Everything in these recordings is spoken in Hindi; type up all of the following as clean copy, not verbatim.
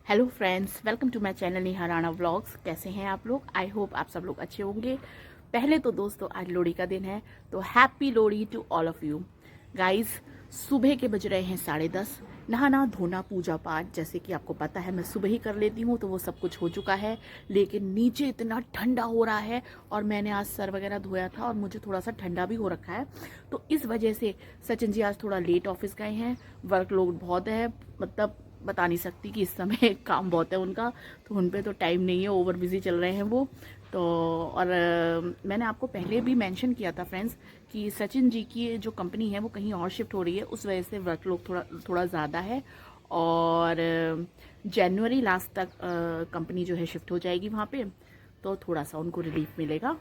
Hello friends, welcome to my channel Neha Rana vlogs. कैसे हैं आप लोग? आई होप आप सब लोग अच्छे होंगे। पहले तो दोस्तों आज लोहड़ी का दिन है, तो happy Lohri to all of you guys. सुबह के बज रहे हैं 10:30। नहाना धोना पूजा पाठ जैसे कि आपको पता है मैं सुबह ही कर लेती हूँ, तो वो सब कुछ हो चुका है। लेकिन नीचे इतना ठंडा हो रहा है और मैंने आज सर वगैरह धोया था और मुझे थोड़ा सा ठंडा भी हो रखा है, तो इस वजह से सचिन जी आज थोड़ा लेट ऑफिस गए हैं। वर्कलोड बहुत है, मतलब बता नहीं सकती कि इस समय काम बहुत है उनका, तो उन पे तो टाइम नहीं है, ओवर बिजी चल रहे हैं वो तो। और मैंने आपको पहले भी मेंशन किया था फ्रेंड्स कि सचिन जी की जो कंपनी है वो कहीं और शिफ्ट हो रही है, उस वजह से वर्कलोड थोड़ा ज़्यादा है। और जनवरी लास्ट तक कंपनी जो है शिफ्ट हो जाएगी वहाँ पे, तो थोड़ा सा उनको रिलीफ मिलेगा।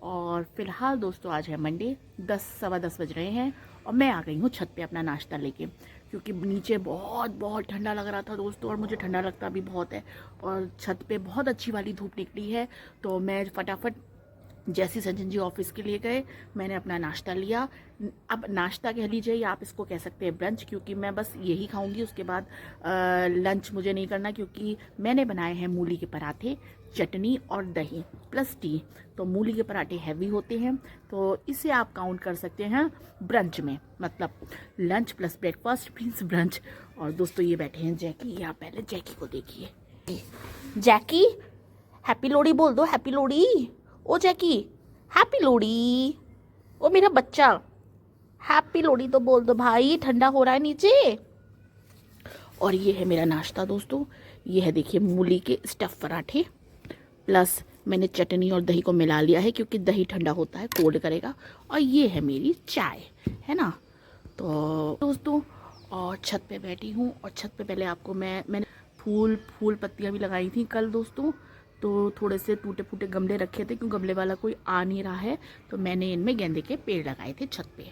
और फिलहाल दोस्तों आज है मंडे, 10 सवा 10 बज रहे हैं और मैं आ गई हूँ छत पे अपना नाश्ता लेके, क्योंकि नीचे बहुत बहुत ठंडा लग रहा था दोस्तों, और मुझे ठंडा लगता भी बहुत है। और छत पे बहुत अच्छी वाली धूप निकली है, तो मैं फटाफट जैसे सचिन जी ऑफिस के लिए गए मैंने अपना नाश्ता लिया। अब नाश्ता कह लीजिए या आप इसको कह सकते हैं ब्रंच, क्योंकि मैं बस यही खाऊंगी। उसके बाद लंच मुझे नहीं करना, क्योंकि मैंने बनाए हैं मूली के पराठे, चटनी और दही प्लस टी। तो मूली के पराठे हैवी होते हैं, तो इसे आप काउंट कर सकते हैं ब्रंच में, मतलब lunch plus breakfast means brunch. और दोस्तों ये बैठे हैं जैकी, आप पहले जैकी को देखिए। जैकी हैप्पी लोहड़ी बोल दो, हैप्पी लोहड़ी। ओ जैकी हैप्पी लोहड़ी। ओ मेरा बच्चा हैप्पी लोहड़ी तो बोल दो भाई, ठंडा हो रहा है नीचे। और ये है मेरा नाश्ता दोस्तों, ये है देखिए मूली के स्टफ पराठे, प्लस मैंने चटनी और दही को मिला लिया है क्योंकि दही ठंडा होता है, कोल्ड करेगा। और ये है मेरी चाय, है ना। तो दोस्तों और छत पे बैठी हूँ, और छत पे पहले आपको मैंने फूल पत्तियाँ भी लगाई थी कल दोस्तों। तो थोड़े से टूटे फूटे गमले रखे थे, क्योंकि गमले वाला कोई आ नहीं रहा है, तो मैंने इनमें गेंदे के पेड़ लगाए थे छत पे।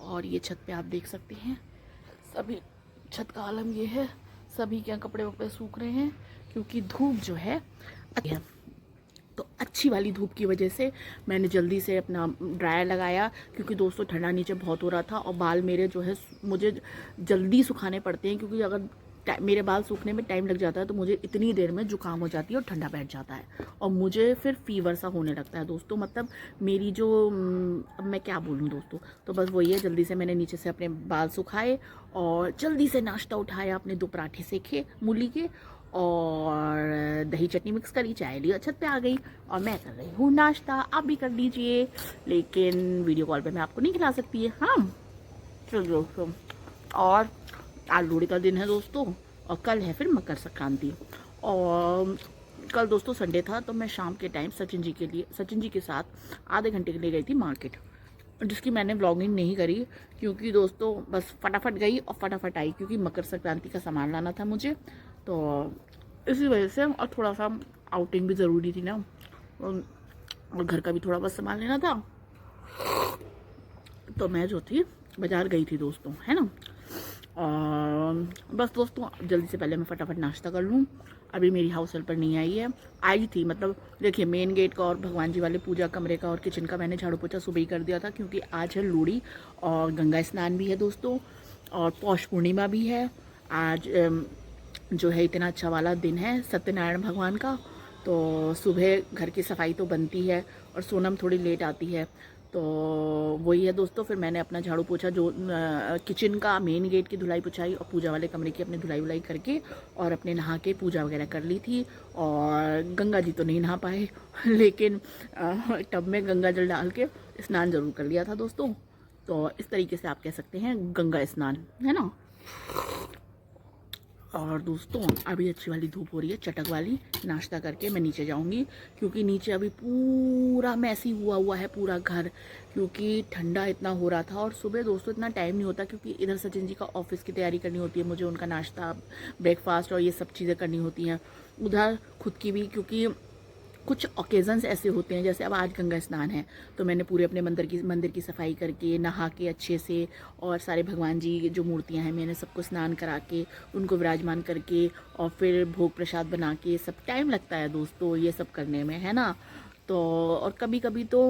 और ये छत पे आप देख सकते हैं सभी, छत का आलम ये है, सभी के कपड़े वपड़े सूख रहे हैं क्योंकि धूप जो है तो अच्छी वाली धूप की वजह से मैंने जल्दी से अपना ड्रायर लगाया, क्योंकि दोस्तों ठंडा नीचे बहुत हो रहा था और बाल मेरे जो है मुझे जल्दी सुखाने पड़ते हैं, क्योंकि अगर मेरे बाल सूखने में टाइम लग जाता है तो मुझे इतनी देर में जुकाम हो जाती है और ठंडा बैठ जाता है, और मुझे फिर फीवर सा होने लगता है दोस्तों। मतलब मेरी जो अब मैं क्या बोलूँ दोस्तों, तो बस वही है, जल्दी से मैंने नीचे से अपने बाल सुखाए और जल्दी से नाश्ता उठाया, अपने 2 पराठे सेके मूली के और दही चटनी मिक्स करी, चाय ली, छत पे आ गई और मैं कर रही हूँ नाश्ता। आप भी कर लीजिए, लेकिन वीडियो कॉल पे मैं आपको नहीं खिला सकती है। हाँ चलो दोस्तों, और आज लोहड़ी का दिन है दोस्तों, और कल है फिर मकर संक्रांति। और कल दोस्तों संडे था, तो मैं शाम के टाइम सचिन जी के साथ आधे घंटे के लिए गई थी मार्केट, जिसकी मैंने व्लॉगिंग नहीं करी, क्योंकि दोस्तों बस फटाफट गई और फटाफट आई, क्योंकि मकर संक्रांति का सामान लाना था मुझे, तो इसी वजह से। और थोड़ा सा आउटिंग भी ज़रूरी थी ना, और घर का भी थोड़ा बहुत सामान लेना था, तो मैं जो थी बाज़ार गई थी दोस्तों, है ना। और बस दोस्तों जल्दी से पहले मैं फटाफट नाश्ता कर लूँ। अभी मेरी हाउस हेल्पर नहीं आई है, आई थी मतलब देखिए मेन गेट का और भगवान जी वाले पूजा कमरे का और किचन का मैंने झाड़ू पोछा सुबह ही कर दिया था, क्योंकि आज है लोहड़ी और गंगा स्नान भी है दोस्तों, और पौष पूर्णिमा भी है आज। जो है इतना अच्छा वाला दिन है सत्यनारायण भगवान का, तो सुबह घर की सफाई तो बनती है, और सोनम थोड़ी लेट आती है, तो वही है दोस्तों। फिर मैंने अपना झाड़ू पोछा जो किचन का मेन गेट की धुलाई पुछाई और पूजा वाले कमरे की अपनी धुलाई वुलाई करके और अपने नहा के पूजा वगैरह कर ली थी। और गंगा जी तो नहीं नहा पाए लेकिन टब में गंगा जल डाल के स्नान जरूर कर लिया था दोस्तों। तो इस तरीके से आप कह सकते हैं गंगा स्नान, है ना। और दोस्तों अभी अच्छी वाली धूप हो रही है, चटक वाली। नाश्ता करके मैं नीचे जाऊंगी, क्योंकि नीचे अभी पूरा मैसी हुआ है पूरा घर, क्योंकि ठंडा इतना हो रहा था। और सुबह दोस्तों इतना टाइम नहीं होता, क्योंकि इधर सचिन जी का ऑफिस की तैयारी करनी होती है मुझे, उनका नाश्ता ब्रेकफास्ट और ये सब चीज़ें करनी होती हैं, उधर खुद की भी, क्योंकि कुछ ओकेजन्स ऐसे होते हैं, जैसे अब आज गंगा स्नान है, तो मैंने पूरे अपने मंदिर की सफाई करके नहा के अच्छे से, और सारे भगवान जी जो मूर्तियां हैं मैंने सबको स्नान करा के उनको विराजमान करके, और फिर भोग प्रसाद बना के, सब टाइम लगता है दोस्तों ये सब करने में, है ना। तो और कभी कभी तो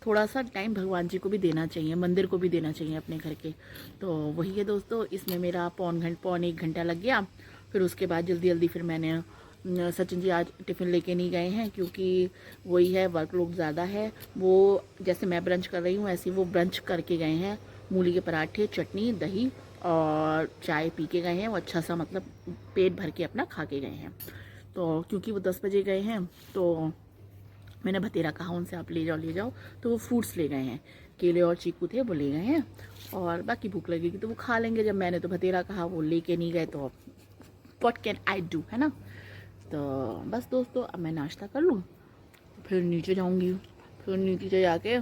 थोड़ा सा टाइम भगवान जी को भी देना चाहिए, मंदिर को भी देना चाहिए अपने घर के। तो वही है दोस्तों, इसमें मेरा पौन 1 घंटा लग गया। फिर उसके बाद जल्दी जल्दी फिर मैंने सचिन जी आज टिफ़िन लेके नहीं गए हैं क्योंकि वही है, वर्कलोड ज़्यादा है। वो जैसे मैं ब्रंच कर रही हूँ ऐसे ही वो ब्रंच करके गए हैं। मूली के पराठे, चटनी, दही और चाय पी के गए हैं। वो अच्छा सा मतलब पेट भर के अपना खा के गए हैं। तो क्योंकि वो 10 बजे गए हैं तो मैंने भतेरा कहा उनसे, आप ले जाओ। तो वो फ्रूट्स ले गए हैं, केले और चीकू थे वो ले गए हैं, और बाकी भूख लगेगी तो वो खा लेंगे। जब मैंने तो भतेरा कहा, वो लेके नहीं गए, तो व्हाट कैन आई डू, है ना। तो बस दोस्तों, अब मैं नाश्ता कर लूँ, फिर नीचे जाऊँगी। फिर नीचे जाके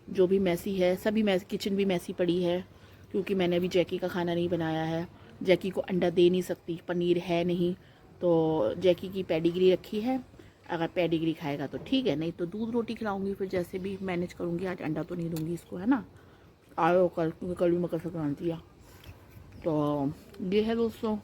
जो भी मैसी है, सभी किचन भी मैसी पड़ी है क्योंकि मैंने अभी जैकी का खाना नहीं बनाया है। जैकी को अंडा दे नहीं सकती, पनीर है नहीं, तो जैकी की पेडिग्री रखी है। अगर पेडिग्री खाएगा तो ठीक है, नहीं तो दूध रोटी खिलाऊंगी। फिर जैसे भी मैनेज करूँगी, आज अंडा तो नहीं दूंगी इसको, है ना। आओ कल, क्योंकि कल भी मकर संक्रांति है। तो ये है दोस्तों,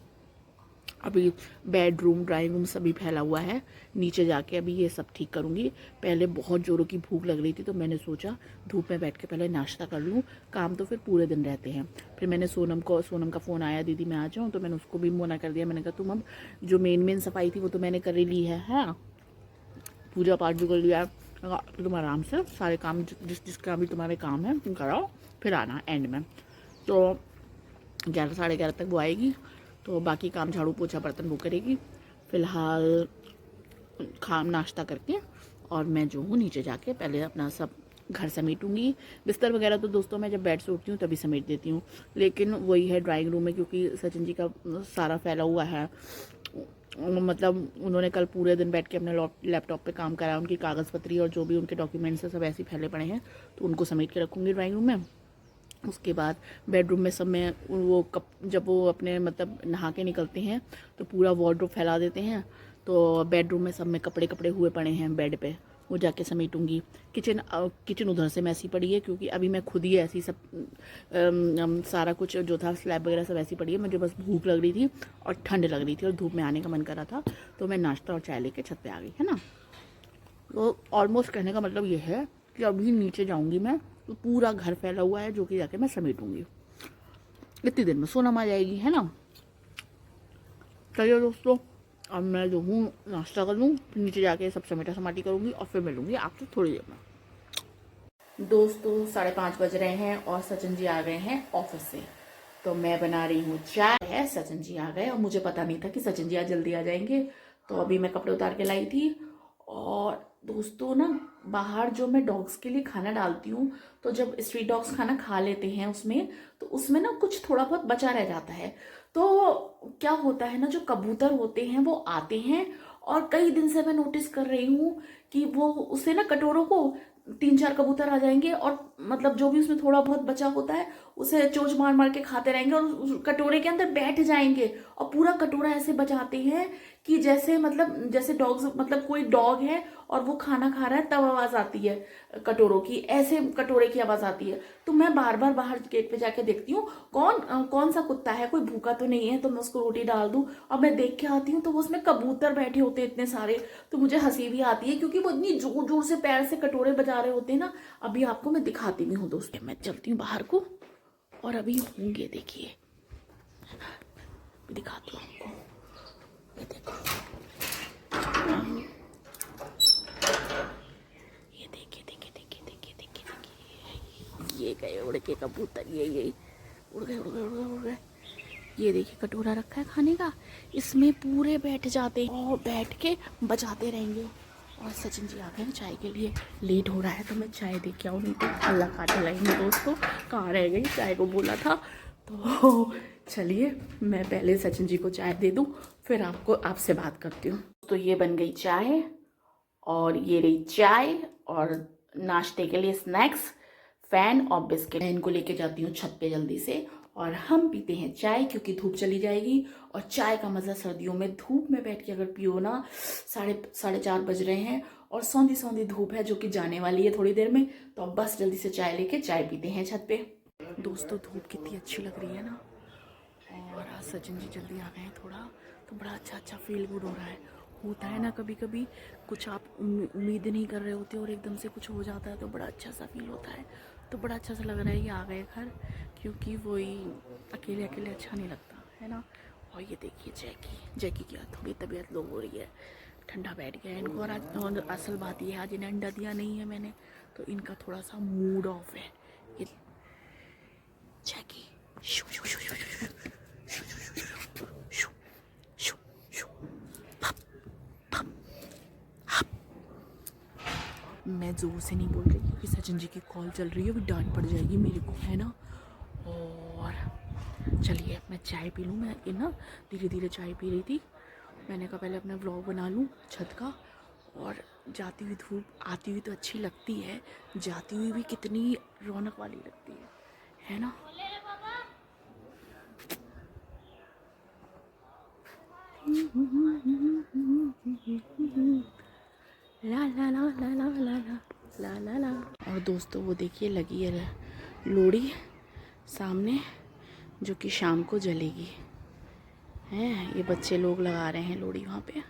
अभी बेडरूम, ड्राइंग रूम सभी फैला हुआ है। नीचे जाके अभी ये सब ठीक करूँगी। पहले बहुत ज़ोरों की भूख लग रही थी तो मैंने सोचा धूप में बैठ के पहले नाश्ता कर लूँ, काम तो फिर पूरे दिन रहते हैं। फिर मैंने सोनम का फ़ोन आया, दीदी मैं आ जाऊँ, तो मैंने उसको भी मना कर दिया। मैंने कहा तुम अब जो मेन सफाई थी वो तो मैंने कर ही ली है, पूजा पाठ भी कर लिया है, फिर तुम आराम से सारे काम जिसका भी तुम्हारे काम है तुम कराओ, फिर आना एंड में। तो 11 साढ़े 11 तक वो आएगी, तो बाकी काम झाड़ू पोछा बर्तन वो करेगी। फ़िलहाल नाश्ता करके और मैं जो हूँ नीचे जाके पहले अपना सब घर समेटूंगी। बिस्तर वगैरह तो दोस्तों मैं जब बेड से उठती हूँ तभी समेट देती हूँ, लेकिन वही है ड्राइंग रूम में, क्योंकि सचिन जी का सारा फैला हुआ है। मतलब उन्होंने कल पूरे दिन बैठ के अपने लैपटॉप पे काम करा, उनकी कागज़ पत्री और जो भी उनके डॉक्यूमेंट्स है सब ऐसे ही फैले पड़े हैं, तो उनको समेट के रखूँगी ड्राइंग रूम में। उसके बाद बेडरूम में सब में वो जब वो अपने मतलब नहा के निकलते हैं तो पूरा वार्डरोब फैला देते हैं, तो बेडरूम में सब में कपड़े हुए पड़े हैं बेड पे, वो जाके समेटूंगी। किचन उधर से मैसी पड़ी है क्योंकि अभी मैं खुद ही ऐसी सब सारा कुछ जो था स्लैब वगैरह सब ऐसी पड़ी है। मुझे बस भूख लग रही थी और ठंड लग रही थी और धूप में आने का मन कर रहा था, तो मैं नाश्ता और चाय लेके छत पे आ गई, है ना। तो ऑलमोस्ट कहने का मतलब ये है कि अभी नीचे जाऊंगी मैं तो पूरा घर फैला हुआ है जो कि जाके मैं समेटूंगी। इतनी देर में सोनम आ जाएगी, है ना। चलिए दोस्तों, अब मैं जो हूँ नाश्ता कर लूँ, फिर नीचे जाके सब समेटा समाटी करूँगी और फिर मिलूंगी आपसे थोड़ी देर में। दोस्तों 5:30 बज रहे हैं और सचिन जी आ गए हैं ऑफिस से, तो मैं बना रही हूँ चाय है। सचिन जी आ गए और मुझे पता नहीं था कि सचिन जी आज जल्दी आ जाएंगे, तो अभी मैं कपड़े उतार के लाई थी। और दोस्तों ना, बाहर जो मैं डॉग्स के लिए खाना डालती हूँ, तो जब स्ट्रीट डॉग्स खाना खा लेते हैं उसमें, तो उसमें ना कुछ थोड़ा बहुत बचा रह जाता है। तो क्या होता है ना, जो कबूतर होते हैं वो आते हैं, और कई दिन से मैं नोटिस कर रही हूँ कि वो उससे ना कटोरों को 3-4 कबूतर आ जाएंगे और मतलब जो भी उसमें थोड़ा बहुत बचा होता है उसे चोंच मार मार के खाते रहेंगे और उस कटोरे के अंदर बैठ जाएंगे और पूरा कटोरा ऐसे बचाते हैं कि जैसे डॉग्स मतलब कोई डॉग है और वो खाना खा रहा है तब आवाज आती है कटोरों की, ऐसे कटोरे की आवाज आती है। तो मैं बार बार बाहर गेट पे जाके देखती हूँ कौन सा कुत्ता है, कोई भूखा तो नहीं है, तो मैं उसको रोटी डाल दूं। और मैं देख के आती हूँ तो वो उसमें कबूतर बैठे होते हैं इतने सारे, तो मुझे हंसी भी आती है क्योंकि वो इतनी जोर जोर से पैर से कटोरे बजा रहे होते हैं ना। अभी आपको मैं दिखाती भी हूँ दोस्तों, मैं चलती हूँ बाहर को और अभी होंगे, देखिए दिखाती हूँ आपको, ये देखो, ये देखिए देखिए देखिए देखिए देखिए देखिए, ये गए उड़ के कबूतर, ये उड़ गए उड़ गए उड़ गए उड़ गए। ये देखिए कटोरा रखा है खाने का, इसमें पूरे बैठ जाते हैं और बैठ के बजाते रहेंगे। और सचिन जी आ गए हैं चाय के लिए, लेट हो रहा है तो मैं चाय दे के आऊँ, नहीं तो हल्ला काटे लाएंगे दोस्तों, कहाँ रह गई चाय को बोला था। तो चलिए मैं पहले सचिन जी को चाय दे दूँ, फिर आपसे बात करती हूँ। तो ये बन गई चाय और ये रही चाय और नाश्ते के लिए स्नैक्स, फैन और बिस्किट। मैं इनको लेके जाती हूँ छत पे जल्दी से और हम पीते हैं चाय क्योंकि धूप चली जाएगी। और चाय का मज़ा सर्दियों में धूप में बैठ के अगर पियो ना, 4:30 बज रहे हैं और सौंधी सौंधी धूप है जो कि जाने वाली है थोड़ी देर में, तो अब बस जल्दी से चाय लेके चाय पीते हैं छत पे। दोस्तों धूप कितनी अच्छी लग रही है ना, और आज सचिन जी जल्दी आ गए हैं थोड़ा, तो बड़ा अच्छा फील गुड हो रहा है। होता है ना कभी कभी कुछ आप उम्मीद नहीं कर रहे होते और एकदम से कुछ हो जाता है तो बड़ा अच्छा सा फील होता है, तो बड़ा अच्छा सा लग रहा है कि आ गए घर, क्योंकि वही अकेले अकेले अच्छा नहीं लगता है ना। और ये देखिए जैकी की थोड़ी तबीयत लो हो रही है, ठंडा बैठ गया है इनको। और आज और असल बात ये है, आज इन्हें अंडा दिया नहीं है मैंने, तो इनका थोड़ा सा मूड ऑफ है। ये जैकी शू शू शू शू शू शू शू शू शू शू पप पप हप। मैं जोर से नहीं बोल रही क्योंकि सचिन जी की कॉल चल रही है, वो डांट पड़ जाएगी मेरे को, है ना। और चलिए मैं चाय पी लूँ। मैं ये ना धीरे धीरे चाय पी रही थी, मैंने कहा पहले अपना व्लॉग बना लूँ छत का। और जाती हुई धूप आती हुई तो अच्छी लगती है, जाती हुई भी कितनी रौनक वाली लगती है ना। ला ला ला ला ला ला ला ला ला। और दोस्तों वो देखिए लगी है लोड़ी सामने, जो कि शाम को जलेगी। हैं ये बच्चे लोग लगा रहे हैं लोड़ी वहाँ पे,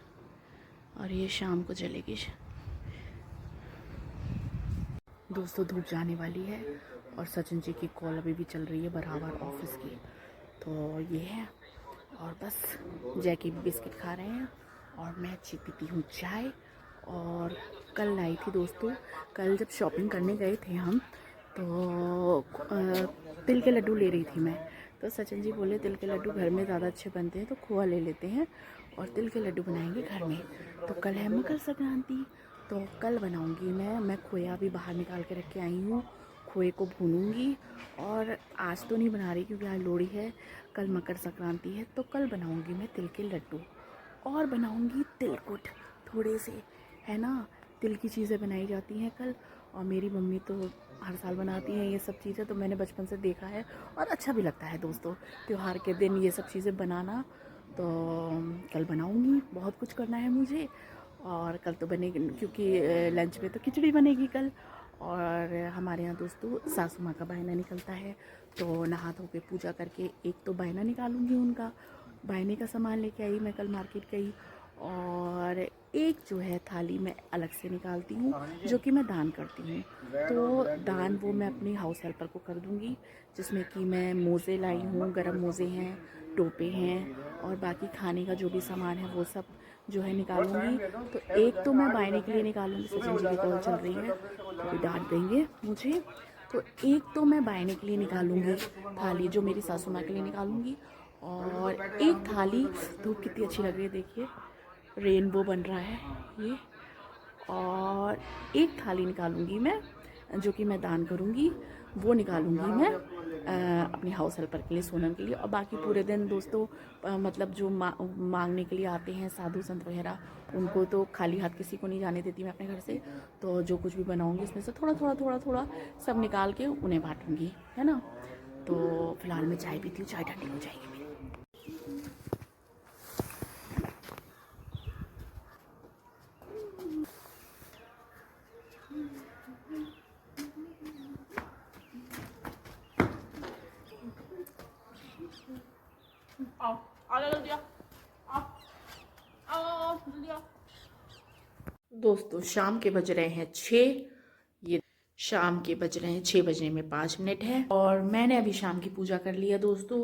और ये शाम को जलेगी। दोस्तों धूप जाने वाली है और सचिन जी की कॉल अभी भी चल रही है बराबर ऑफिस की, तो ये है। और बस जैकी भी बिस्किट खा रहे हैं और मैं पीती हूँ चाय। और कल लाई थी दोस्तों, कल जब शॉपिंग करने गए थे हम, तो तिल के लड्डू ले रही थी मैं। तो सचिन जी बोले तिल के लड्डू घर में ज़्यादा अच्छे बनते हैं, तो खोआ ले लेते हैं और तिल के लड्डू बनाएंगे घर में। तो कल है मकर संक्रांति, तो कल बनाऊंगी मैं खोया भी बाहर निकाल के रख के आई हूँ, खोए को भूनूंगी। और आज तो नहीं बना रही क्योंकि आज लोहड़ी है, कल मकर संक्रांति है, तो कल बनाऊंगी मैं तिल के लड्डू और बनाऊंगी तिलकुट थोड़े से, है ना। तिल की चीज़ें बनाई जाती हैं कल, और मेरी मम्मी तो हर साल बनाती हैं ये सब चीज़ें, तो मैंने बचपन से देखा है और अच्छा भी लगता है दोस्तों त्योहार के दिन ये सब चीज़ें बनाना। तो कल बनाऊंगी, बहुत कुछ करना है मुझे। और कल तो बनेगी क्योंकि लंच में तो खिचड़ी बनेगी कल। और हमारे यहाँ दोस्तों सासू माँ का बायना निकलता है, तो नहा धो के पूजा करके एक तो बायना निकालूंगी उनका, बायने का सामान लेके आई मैं कल मार्केट गई। और एक जो है थाली मैं अलग से निकालती हूँ जो कि मैं दान करती हूँ, तो दान वो मैं अपनी हाउस हेल्पर को कर दूँगी, जिसमें कि मैं मोज़े लाई हूँ, गरम मोज़े हैं, टोपे हैं, और बाकी खाने का जो भी सामान है वो सब जो है निकालूंगी। तो एक तो मैं बायने के लिए निकालूंगी, सचिन जी की कॉल चल रही है तो डांट देंगे मुझे, तो एक तो मैं बायने के लिए निकालूंगी थाली, जो मेरी सासू माँ के लिए निकालूंगी। और एक थाली, धूप कितनी अच्छी लग रही है देखिए, रेनबो बन रहा है ये। और एक थाली निकालूंगी मैं जो कि मैं दान करूंगी, वो निकालूंगी मैं अपनी हाउस हेल्पर के लिए, सोनम के लिए। और बाकी पूरे दिन दोस्तों मतलब जो मांगने के लिए आते हैं साधु संत वगैरह, उनको तो खाली हाथ किसी को नहीं जाने देती मैं अपने घर से। तो जो कुछ भी बनाऊंगी उसमें से थोड़ा थोड़ा थोड़ा थोड़ा सब निकाल के उन्हें बांटूंगी, है ना। तो फिलहाल मैं चाय पीती हूँ, चाय ठंडी हो जाएगी मेरी। आओ आ जाओ जल्दी, आओ आओ जल्दी आओ। दोस्तों शाम के बज रहे हैं 6, ये शाम के बज रहे हैं 6 बजने में 5 मिनट है, और मैंने अभी शाम की पूजा कर लिया दोस्तों।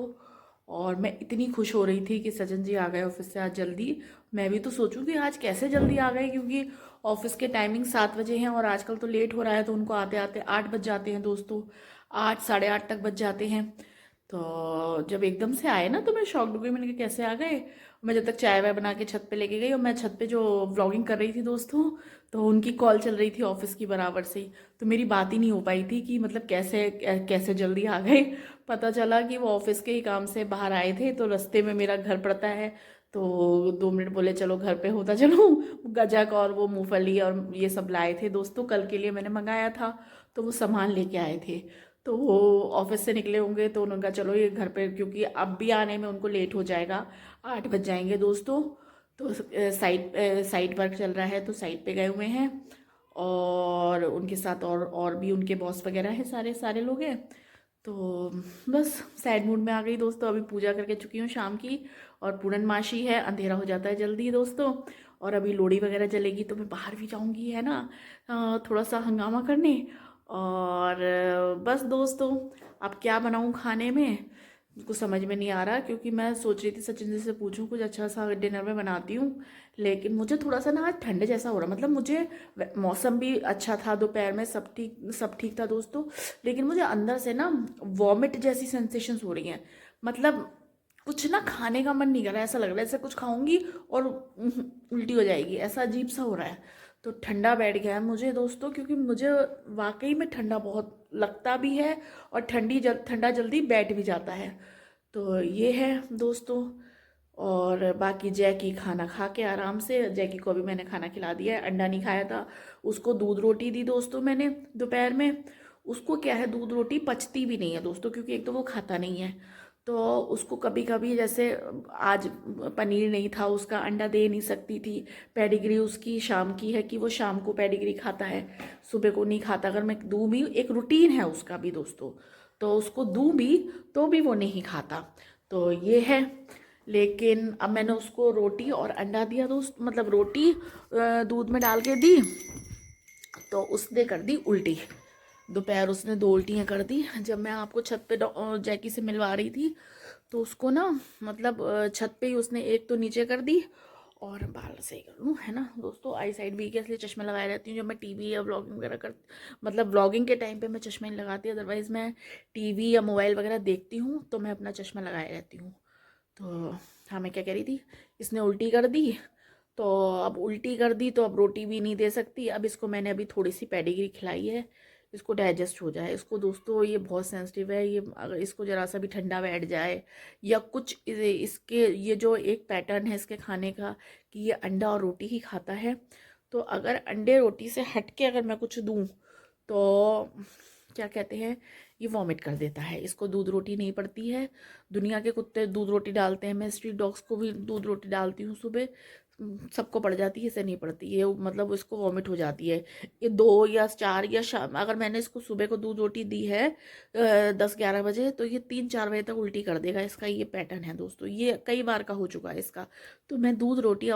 और मैं इतनी खुश हो रही थी कि सचिन जी आ गए ऑफिस से आज जल्दी। मैं भी तो सोचूं कि आज कैसे जल्दी आ गए, क्योंकि ऑफिस के टाइमिंग 7 बजे हैं और आजकल तो लेट हो रहा है, तो उनको आते आते 8 बज जाते हैं दोस्तों, 8 साढ़े 8 तक बज जाते हैं। तो जब एकदम से आए ना तो मैं शॉक्ड हो गई, मैंने कहा कैसे आ गए। मैं जब तक चाय वाय बना के छत पे लेके गई, और मैं छत पे जो व्लॉगिंग कर रही थी दोस्तों, तो उनकी कॉल चल रही थी ऑफिस की बराबर से ही, तो मेरी बात ही नहीं हो पाई थी कि मतलब कैसे कैसे जल्दी आ गए। पता चला कि वो ऑफिस के ही काम से बाहर आए थे, तो रास्ते में मेरा घर पड़ता है, तो 2 मिनट बोले चलो घर पे होता चलो। गजक और वो मूंगफली और ये सब लाए थे दोस्तों, कल के लिए मैंने मंगाया था, तो वो सामान लेके आए थे। तो वो ऑफिस से निकले होंगे, तो उन्होंने कहा चलो ये घर पे, क्योंकि अब भी आने में उनको लेट हो जाएगा, 8 बज जाएंगे दोस्तों। तो साइट वर्क चल रहा है, तो साइट पे गए हुए हैं, और उनके साथ और भी उनके बॉस वगैरह हैं, सारे सारे लोग हैं। तो बस सैड मूड में आ गई दोस्तों। अभी पूजा करके चुकी हूँ शाम की, और पूर्णमासी है, अंधेरा हो जाता है जल्दी दोस्तों। और अभी लोड़ी वगैरह जलेगी तो मैं बाहर भी जाऊँगी, है ना, थोड़ा सा हंगामा करने। और बस दोस्तों अब क्या बनाऊँ खाने में, कुछ समझ में नहीं आ रहा, क्योंकि मैं सोच रही थी सचिन जी से पूछूं कुछ अच्छा सा डिनर में बनाती हूँ, लेकिन मुझे थोड़ा सा ना आज ठंड जैसा हो रहा, मतलब मुझे मौसम भी अच्छा था, दोपहर में सब ठीक था दोस्तों, लेकिन मुझे अंदर से ना वॉमिट जैसी सेंसेशंस हो रही हैं। मतलब कुछ ना खाने का मन नहीं कर रहा, ऐसा लग रहा है ऐसा कुछ खाऊंगी और उल्टी हो जाएगी, ऐसा अजीब सा हो रहा है। तो ठंडा बैठ गया है मुझे दोस्तों, क्योंकि मुझे वाकई में ठंडा बहुत लगता भी है, और ठंडा जल्दी बैठ भी जाता है। तो ये है दोस्तों। और बाकी जैकी खाना खा के आराम से, जैकी को भी मैंने खाना खिला दिया है, अंडा नहीं खाया था, उसको दूध रोटी दी दोस्तों मैंने दोपहर में। उसको क्या है, दूध रोटी पचती भी नहीं है दोस्तों, क्योंकि एक तो वो खाता नहीं है, तो उसको कभी कभी जैसे आज पनीर नहीं था उसका, अंडा दे नहीं सकती थी। पेडिग्री उसकी शाम की है कि वो शाम को पेडिग्री खाता है, सुबह को नहीं खाता। अगर मैं दूँ भी, एक रूटीन है उसका भी दोस्तों, तो उसको दूँ भी तो भी वो नहीं खाता। तो ये है। लेकिन अब मैंने उसको रोटी और अंडा दिया दोस्त, मतलब रोटी दूध में डाल के दी, तो उसने कर दी उल्टी। दोपहर उसने 2 उल्टियाँ कर दी। जब मैं आपको छत पे जैकी से मिलवा रही थी, तो उसको ना मतलब छत पे ही उसने एक तो नीचे कर दी, और बाल सही कर लूँ, है ना दोस्तों, आई साइड वीक है इसलिए चश्मा लगाए रहती हूँ। जब मैं टीवी या व्लॉगिंग वगैरह कर, मतलब व्लॉगिंग के टाइम पे मैं चश्मा नहीं लगाती, अदरवाइज़ मैं टीवी या मोबाइल वगैरह देखती हूँ तो मैं अपना चश्मा लगाए रहती हूँ। तो हाँ, मैं क्या कह रही थी, इसने उल्टी कर दी, तो अब उल्टी कर दी तो अब रोटी भी नहीं दे सकती। अब इसको मैंने अभी थोड़ी सी पेडिग्री खिलाई है, इसको डाइजेस्ट हो जाए। इसको दोस्तों ये बहुत सेंसिटिव है, ये अगर इसको ज़रा सा भी ठंडा बैठ जाए या कुछ इसके, ये जो एक पैटर्न है इसके खाने का कि ये अंडा और रोटी ही खाता है, तो अगर अंडे रोटी से हट के अगर मैं कुछ दूँ तो क्या कहते हैं, ये वॉमिट कर देता है। इसको दूध रोटी नहीं पड़ती है। दुनिया के कुत्ते दूध रोटी डालते हैं, मैं स्ट्रीट डॉग्स को भी दूध रोटी डालती हूँ सुबह, सबको पड़ जाती है, इसे नहीं पड़ती ये, मतलब इसको वॉमिट हो जाती है। ये 2 या 4 या शाम, अगर मैंने इसको सुबह को दूध रोटी दी है 10-11 बजे, तो ये 3-4 बजे तक उल्टी कर देगा। इसका ये पैटर्न है दोस्तों, ये कई बार का हो चुका है इसका। तो मैं दूध रोटी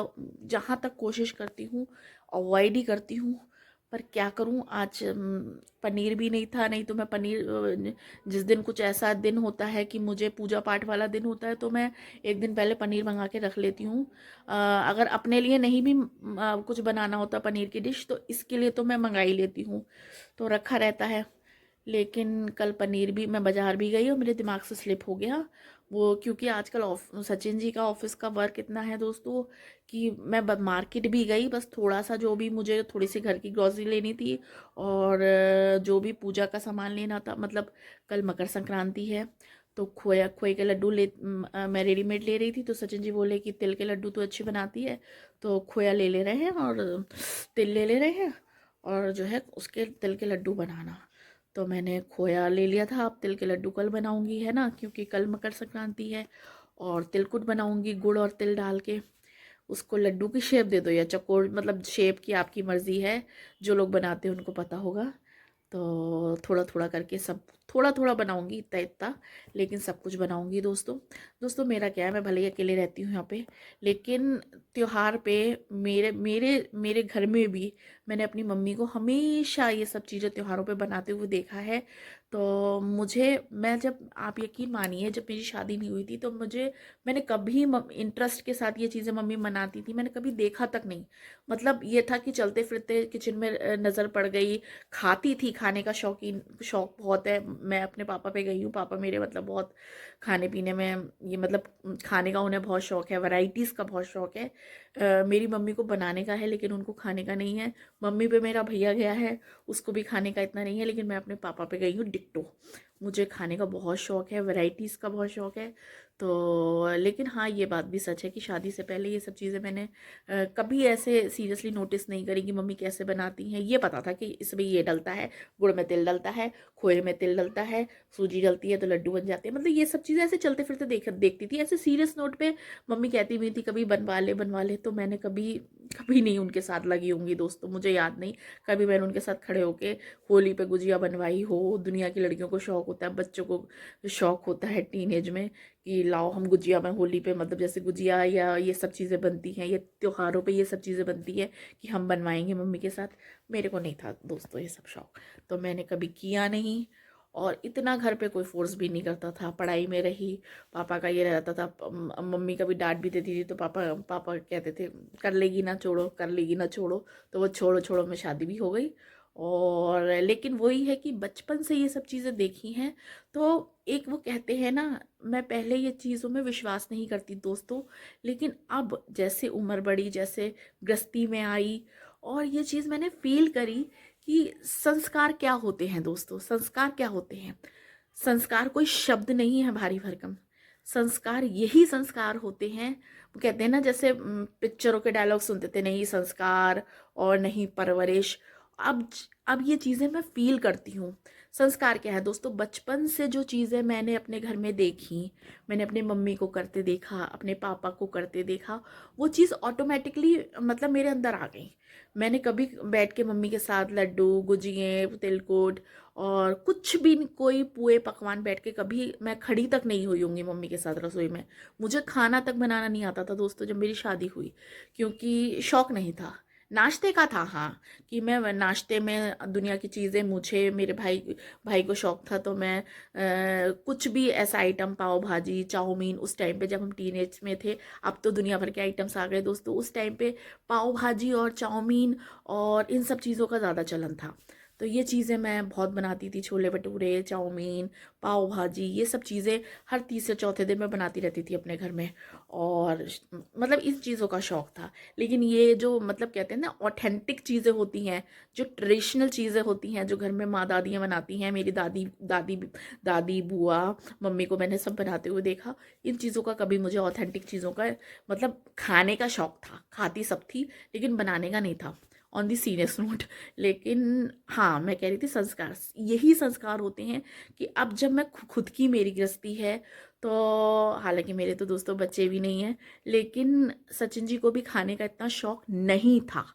जहाँ तक कोशिश करती हूँ अवॉइड ही करती हूँ, पर क्या करूं, आज पनीर भी नहीं था, नहीं तो मैं पनीर जिस दिन कुछ ऐसा दिन होता है कि मुझे पूजा पाठ वाला दिन होता है, तो मैं एक दिन पहले पनीर मंगा के रख लेती हूँ। अगर अपने लिए नहीं भी कुछ बनाना होता पनीर की डिश, तो इसके लिए तो मैं मंगा ही लेती हूँ, तो रखा रहता है। लेकिन कल पनीर भी, मैं बाज़ार भी गई और मेरे दिमाग से स्लिप हो गया वो, क्योंकि आजकल सचिन जी का ऑफिस का वर्क इतना है दोस्तों कि मैं मार्केट भी गई, बस थोड़ा सा जो भी मुझे थोड़ी सी घर की ग्रॉसरी लेनी थी, और जो भी पूजा का सामान लेना था, मतलब कल मकर संक्रांति है, तो खोए के लड्डू मैं रेडीमेड ले रही थी, तो सचिन जी बोले कि तिल के लड्डू तो अच्छी बनाती है, तो खोया ले रहे हैं और तिल ले रहे हैं, और जो है उसके तिल के लड्डू बनाना। तो मैंने खोया ले लिया था, अब तिल के लड्डू कल बनाऊंगी, है ना, क्योंकि कल मकर संक्रांति है। और तिलकुट बनाऊंगी गुड़ और तिल डाल के। उसको लड्डू की शेप दे दो या चकोर, मतलब शेप की आपकी मर्ज़ी है, जो लोग बनाते हैं उनको पता होगा। तो थोड़ा थोड़ा करके सब, थोड़ा थोड़ा बनाऊंगी, इतना इतना, लेकिन सब कुछ बनाऊंगी दोस्तों। दोस्तों मेरा क्या है, मैं भले ही अकेले रहती हूँ यहाँ पे, लेकिन त्योहार पे मेरे मेरे मेरे घर में भी मैंने अपनी मम्मी को हमेशा ये सब चीज़ें त्योहारों पे बनाते हुए देखा है। तो मैं जब, आप यकीन मानिए, जब मेरी शादी नहीं हुई थी तो मैंने कभी इंटरेस्ट के साथ ये चीज़ें मम्मी बनाती थी मैंने कभी देखा तक नहीं। मतलब ये था कि चलते फिरते किचन में नज़र पड़ गई, खाती थी, खाने का शौक बहुत है। मैं अपने पापा पे गई हूँ, पापा मेरे मतलब बहुत खाने पीने में, ये मतलब खाने का उन्हें बहुत शौक है, वैरायटीज़ का बहुत शौक है। मेरी मम्मी को बनाने का है लेकिन उनको खाने का नहीं है। मम्मी पे मेरा भैया गया है, उसको भी खाने का इतना नहीं है, लेकिन मैं अपने पापा पे गई हूँ डिट्टो। मुझे खाने का बहुत शौक है, वैरायटीज़ का बहुत शौक है। तो लेकिन हाँ, ये बात भी सच है कि शादी से पहले ये सब चीज़ें मैंने कभी ऐसे सीरियसली नोटिस नहीं करी कि मम्मी कैसे बनाती हैं। ये पता था कि इसमें ये डलता है, गुड़ में तिल डलता है, खोए में तिल डलता है, सूजी डलती है तो लड्डू बन जाते हैं, मतलब ये सब चीज़ें ऐसे चलते फिरते देखती थी। ऐसे सीरियस नोट पे मम्मी कहती भी थी कभी बनवा ले, तो मैंने कभी कभी नहीं उनके साथ लगी होंगी दोस्तों, मुझे याद नहीं कभी मैंने उनके साथ खड़े होके होली पे गुजिया बनवाई हो। दुनिया की लड़कियों को शौक होता है, बच्चों को शौक होता है टीनेज में कि लाओ हम गुजिया में होली पे, मतलब जैसे गुजिया या ये सब चीज़ें बनती हैं, ये त्योहारों पे ये सब चीज़ें बनती है कि हम बनवाएंगे मम्मी के साथ। मेरे को नहीं था दोस्तों ये सब शौक, तो मैंने कभी किया नहीं। और इतना घर पे कोई फोर्स भी नहीं करता था। पढ़ाई में रही, पापा का ये रहता था, मम्मी कभी डांट भी देती थी तो पापा पापा कहते थे कर लेगी ना छोड़ो, कर लेगी ना छोड़ो, तो वो छोड़ो छोड़ो में शादी भी हो गई। और लेकिन वही है कि बचपन से ये सब चीज़ें देखी हैं, तो एक वो कहते हैं ना, मैं पहले ये चीज़ों में विश्वास नहीं करती दोस्तों, लेकिन अब जैसे उम्र बढ़ी, जैसे गृहस्थी में आई और ये चीज़ मैंने फील करी कि संस्कार क्या होते हैं दोस्तों, संस्कार क्या होते हैं। संस्कार कोई शब्द नहीं है भारी भरकम, संस्कार यही संस्कार होते हैं। वो कहते हैं ना, जैसे पिक्चरों के डायलॉग सुनते थे, नहीं संस्कार और नहीं परवरिश। अब अब ये चीज़ें मैं फील करती हूँ। संस्कार क्या है दोस्तों, बचपन से जो चीज़ें मैंने अपने घर में देखी, मैंने अपने मम्मी को करते देखा, अपने पापा को करते देखा, वो चीज़ ऑटोमेटिकली मतलब मेरे अंदर आ गई। मैंने कभी बैठ के मम्मी के साथ लड्डू, गुजिये, तिलकुट और कुछ भी कोई पुए पकवान बैठ के कभी मैं खड़ी तक नहीं हुई होंगी मम्मी के साथ रसोई में। मुझे खाना तक बनाना नहीं आता था दोस्तों जब मेरी शादी हुई, क्योंकि शौक नहीं था। नाश्ते का था हाँ, कि मैं नाश्ते में दुनिया की चीज़ें, मुझे मेरे भाई भाई को शौक था तो मैं कुछ भी ऐसा आइटम, पाव भाजी, चाउमीन, उस टाइम पे जब हम टीनेज में थे, अब तो दुनिया भर के आइटम्स आ गए दोस्तों, उस टाइम पे पाव भाजी और चाउमीन और इन सब चीज़ों का ज़्यादा चलन था। तो ये चीज़ें मैं बहुत बनाती थी, छोले भटूरे, चाउमीन, पाव भाजी, ये सब चीज़ें हर तीसरे चौथे दिन मैं बनाती रहती थी अपने घर में। और मतलब इन चीज़ों का शौक था। लेकिन ये जो मतलब कहते हैं ना ऑथेंटिक चीज़ें होती हैं, जो ट्रेडिशनल चीज़ें होती हैं, जो घर में माँ दादियाँ बनाती हैं, मेरी दादी दादी दादी बुआ मम्मी को मैंने सब बनाते हुए देखा। इन चीज़ों का कभी मुझे ऑथेंटिक चीज़ों का मतलब खाने का शौक था, खाती सब थी लेकिन बनाने का नहीं था, ऑन दी सीरियस नोट। लेकिन हाँ, मैं कह रही थी संस्कार, यही संस्कार होते हैं कि अब जब मैं खुद की मेरी गृहस्थी है, तो हालांकि मेरे तो दोस्तों बच्चे भी नहीं हैं, लेकिन सचिन जी को भी खाने का इतना शौक नहीं था,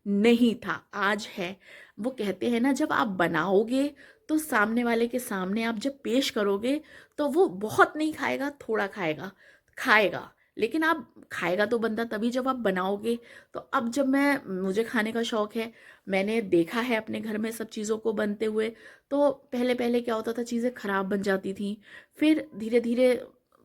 नहीं था, आज है। वो कहते हैं ना, जब आप बनाओगे तो सामने वाले के सामने आप जब पेश करोगे तो वो बहुत नहीं खाएगा, थोड़ा खाएगा, खाएगा, लेकिन आप खाएगा तो बंदा तभी जब आप बनाओगे। तो अब जब मुझे खाने का शौक है, मैंने देखा है अपने घर में सब चीज़ों को बनते हुए, तो पहले पहले क्या होता था, चीज़ें ख़राब बन जाती थी, फिर धीरे धीरे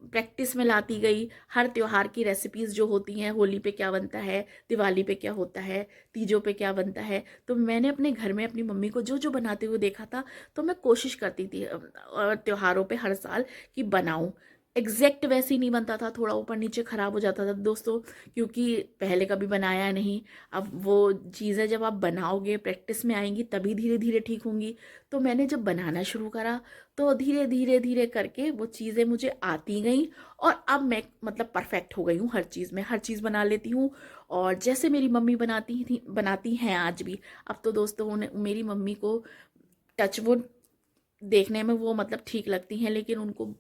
प्रैक्टिस में लाती गई। हर त्योहार की रेसिपीज़ जो होती हैं, होली पे क्या बनता है, दिवाली पे क्या होता है, तीजों पे क्या बनता है, तो मैंने अपने घर में अपनी मम्मी को जो जो बनाते हुए देखा था, तो मैं कोशिश करती थी त्योहारों पे हर साल कि बनाऊं। एग्जैक्ट वैसे ही नहीं बनता था, थोड़ा ऊपर नीचे ख़राब हो जाता था दोस्तों, क्योंकि पहले कभी बनाया नहीं। अब वो चीज़ें जब आप बनाओगे, प्रैक्टिस में आएंगी, तभी धीरे धीरे ठीक होंगी। तो मैंने जब बनाना शुरू करा तो धीरे धीरे धीरे करके वो चीज़ें मुझे आती गई, और अब मैं मतलब परफेक्ट हो गई हूँ हर चीज़ में, हर चीज़ बना लेती हूँ। और जैसे मेरी मम्मी बनाती हैं आज भी। अब तो दोस्तों मेरी मम्मी को टचवुड देखने में वो मतलब ठीक लगती हैं, लेकिन उनको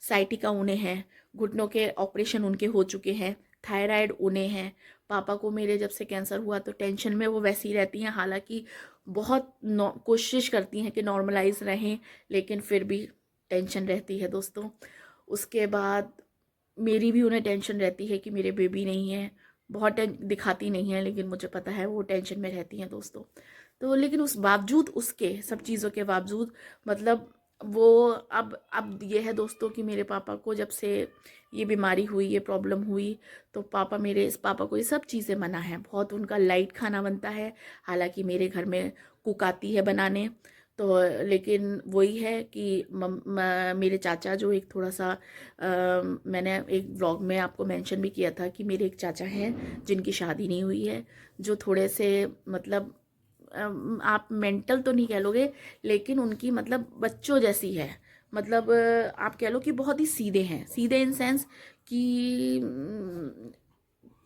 साइटिका उन्हें है, घुटनों के ऑपरेशन उनके हो चुके हैं, थायराइड उन्हें है। पापा को मेरे जब से कैंसर हुआ तो टेंशन में वो वैसी रहती हैं, हालांकि बहुत कोशिश करती हैं कि नॉर्मलाइज रहें, लेकिन फिर भी टेंशन रहती है दोस्तों। उसके बाद मेरी भी उन्हें टेंशन रहती है कि मेरे बेबी नहीं है, बहुत दिखाती नहीं है, लेकिन मुझे पता है वो टेंशन में रहती हैं दोस्तों। तो लेकिन उस बावजूद, उसके सब चीज़ों के बावजूद, मतलब वो अब ये है दोस्तों कि मेरे पापा को जब से ये बीमारी हुई, ये प्रॉब्लम हुई, तो इस पापा को ये सब चीज़ें मना है, बहुत उनका लाइट खाना बनता है। हालांकि मेरे घर में कुक आती है बनाने, तो लेकिन वही है कि मेरे चाचा जो एक थोड़ा सा मैंने एक व्लॉग में आपको मेंशन भी किया था कि मेरे एक चाचा हैं जिनकी शादी नहीं हुई है, जो थोड़े से मतलब आप मेंटल तो नहीं कह लोगे, लेकिन उनकी मतलब बच्चों जैसी है। मतलब आप कह लो कि बहुत ही सीधे हैं, सीधे इन सेंस कि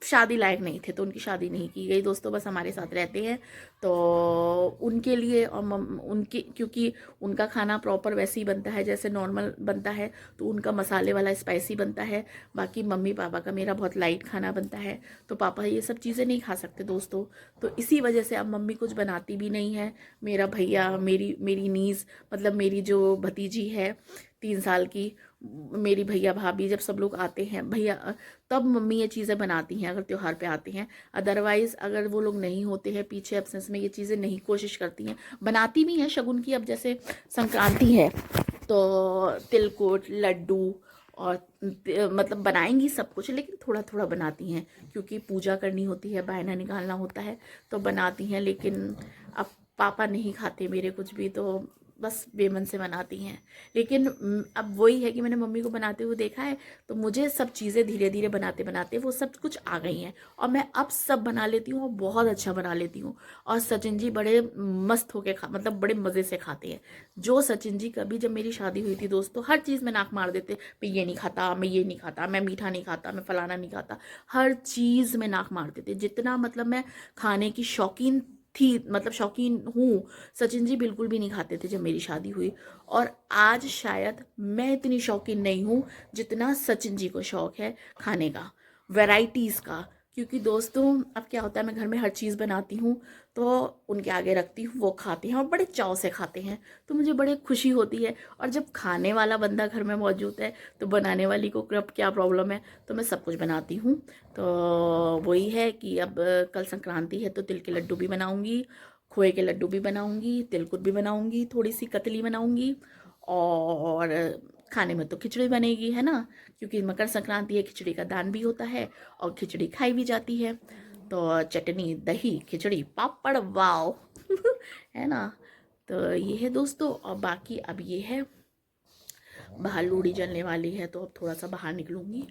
शादी लायक नहीं थे, तो उनकी शादी नहीं की गई दोस्तों, बस हमारे साथ रहते हैं। तो उनके लिए और उनके, क्योंकि उनका खाना प्रॉपर वैसे ही बनता है जैसे नॉर्मल बनता है, तो उनका मसाले वाला स्पाइसी बनता है। बाकी मम्मी पापा का मेरा बहुत लाइट खाना बनता है, तो पापा ये सब चीज़ें नहीं खा सकते दोस्तों। तो इसी वजह से अब मम्मी कुछ बनाती भी नहीं है। मेरा भैया, मेरी नीज़ मतलब मेरी जो भतीजी है, 3 साल की, मेरी भैया भाभी जब सब लोग आते हैं, भैया तब मम्मी ये चीज़ें बनाती हैं अगर त्योहार पे आते हैं। अदरवाइज़ अगर वो लोग नहीं होते हैं पीछे एब्सेंस में, ये चीज़ें नहीं कोशिश करती हैं। बनाती भी हैं शगुन की, अब जैसे संक्रांति है तो तिलकुट, लड्डू और मतलब बनाएंगी सब कुछ, लेकिन थोड़ा थोड़ा बनाती हैं क्योंकि पूजा करनी होती है, बायना निकालना होता है तो बनाती हैं। लेकिन अब पापा नहीं खाते मेरे कुछ भी, तो बस बेमन से बनाती हैं। लेकिन अब वही है कि मैंने मम्मी को बनाते हुए देखा है, तो मुझे सब चीज़ें धीरे धीरे बनाते बनाते वो सब कुछ आ गई हैं और मैं अब सब बना लेती हूँ और बहुत अच्छा बना लेती हूँ। और सचिन जी बड़े मस्त होके मतलब बड़े मज़े से खाते हैं। जो सचिन जी कभी, जब मेरी शादी हुई थी दोस्तों, हर चीज़ में नाक मार देते, मैं ये नहीं खाता, मैं ये नहीं खाता, मैं मीठा नहीं खाता, मैं फलाना नहीं खाता, हर चीज़ में नाक मार देते। जितना मतलब मैं खाने की शौकीन थी, मतलब शौकीन हूँ, सचिन जी बिल्कुल भी नहीं खाते थे जब मेरी शादी हुई। और आज शायद मैं इतनी शौकीन नहीं हूँ जितना सचिन जी को शौक है खाने का, वैरायटीज़ का। क्योंकि दोस्तों अब क्या होता है, मैं घर में हर चीज़ बनाती हूँ तो उनके आगे रखती हूँ, वो खाते हैं और बड़े चाव से खाते हैं, तो मुझे बड़े खुशी होती है। और जब खाने वाला बंदा घर में मौजूद है तो बनाने वाली को कब क्या प्रॉब्लम है, तो मैं सब कुछ बनाती हूँ। तो वही है कि अब कल संक्रांति है तो तिल के लड्डू भी बनाऊंगी, खोए के लड्डू भी बनाऊंगी, तिलकुट भी बनाऊंगी, थोड़ी सी कतली बनाऊंगी, और खाने में तो खिचड़ी बनेगी, है ना, क्योंकि मकर संक्रांति है, खिचड़ी का दान भी होता है और खिचड़ी खाई भी जाती है। तो चटनी, दही, खिचड़ी, पापड़, वाव है ना। तो ये है दोस्तों। और बाकी अब ये है, बाहर लोहड़ी जलने वाली है तो अब थोड़ा सा बाहर निकलूंगी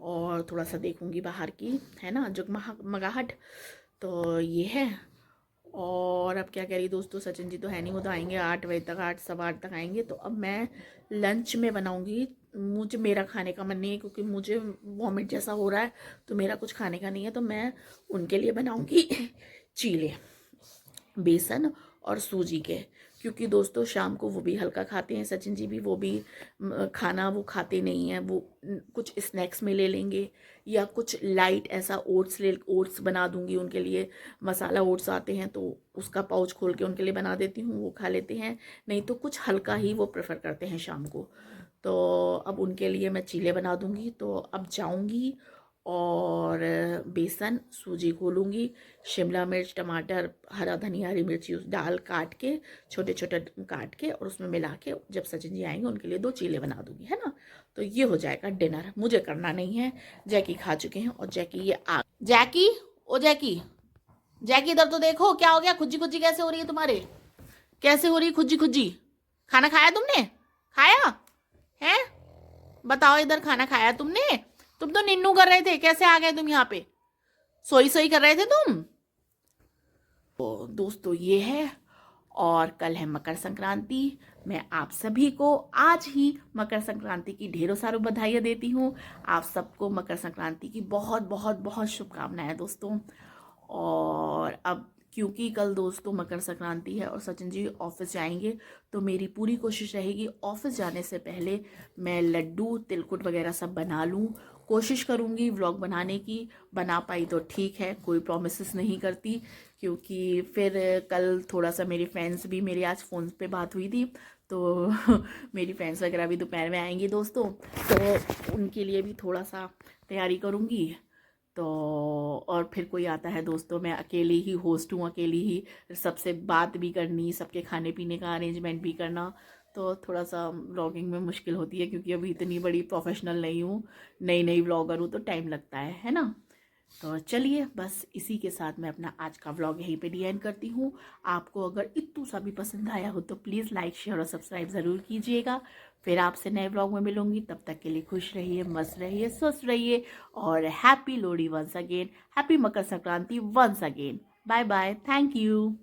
और थोड़ा सा देखूंगी बाहर की, है ना, जगमगाहट। तो ये है। और अब क्या कह रही दोस्तों, सचिन जी तो है नहीं, वो तो आएंगे 8 बजे तक, 8 सवा 8 तक आएंगे। तो अब मैं लंच में बनाऊंगी, मुझे मेरा खाने का मन नहीं है क्योंकि मुझे वॉमिट जैसा हो रहा है, तो मेरा कुछ खाने का नहीं है, तो मैं उनके लिए बनाऊंगी चीले, बेसन और सूजी के। क्योंकि दोस्तों शाम को वो भी हल्का खाते हैं, सचिन जी भी, वो भी खाना वो खाते नहीं हैं, वो कुछ स्नैक्स में ले लेंगे या कुछ लाइट ऐसा ओट्स बना दूंगी उनके लिए। मसाला ओट्स आते हैं तो उसका पाउच खोल के उनके लिए बना देती हूँ, वो खा लेते हैं। नहीं तो कुछ हल्का ही वो प्रेफर करते हैं शाम को। तो अब उनके लिए मैं चीले बना दूंगी। तो अब जाऊंगी और बेसन सूजी घोलूंगी, शिमला मिर्च, टमाटर, हरा धनिया, हरी मिर्ची डाल काट के, छोटे छोटे काट के, और उसमें मिला के जब सचिन जी आएंगे उनके लिए 2 चीले बना दूंगी, है ना। तो ये हो जाएगा डिनर, मुझे करना नहीं है, जैकी खा चुके हैं। और जैकी ये जैकी, ओ जैकी, जैकी इधर तो देखो, क्या हो गया, खुज्जी खुज्जी कैसे हो रही है तुम्हारे, कैसे हो रही है खुज्जी खुज्जी? खाना खाया तुमने? खाया है? बताओ इधर, खाना खाया तुमने? तुम तो निन्नू कर रहे थे, कैसे आ गए तुम यहाँ पे? सोई सोई कर रहे थे तुम। तो दोस्तों ये है। और कल है मकर संक्रांति। मैं आप सभी को आज ही मकर संक्रांति की ढेरों सारों बधाइयाँ देती हूँ। आप सबको मकर संक्रांति की बहुत बहुत बहुत शुभकामनाएं दोस्तों। और अब क्योंकि कल दोस्तों मकर संक्रांति है और सचिन जी ऑफिस जाएंगे, तो मेरी पूरी कोशिश रहेगी ऑफिस जाने से पहले मैं लड्डू, तिलकुट वगैरह सब बना लूँ। कोशिश करूँगी व्लॉग बनाने की, बना पाई तो ठीक है, कोई प्रॉमिसेस नहीं करती, क्योंकि फिर कल थोड़ा सा मेरी फ्रेंड्स भी, मेरी आज फ़ोन पे बात हुई थी, तो मेरी फ्रेंड्स वगैरह भी दोपहर में आएंगी दोस्तों, तो उनके लिए भी थोड़ा सा तैयारी करूँगी। तो और फिर कोई आता है दोस्तों, मैं अकेली ही होस्ट हूँ, अकेली ही सबसे बात भी करनी, सबके खाने पीने का अरेंजमेंट भी करना, तो थोड़ा सा व्लॉगिंग में मुश्किल होती है, क्योंकि अभी इतनी बड़ी प्रोफेशनल नहीं हूँ, नई नई व्लॉगर हूँ, तो टाइम लगता है ना। तो चलिए बस इसी के साथ मैं अपना आज का व्लॉग यहीं पे एंड करती हूँ। आपको अगर इतना सा भी पसंद आया हो तो प्लीज़ लाइक, शेयर और सब्सक्राइब ज़रूर कीजिएगा। फिर आपसे नए व्लॉग में मिलूंगी, तब तक के लिए खुश रहिए, मस्त रहिए, स्वस्थ रहिए, और happy Lohri once again, happy Makar Sankranti once again. Bye bye, thank you.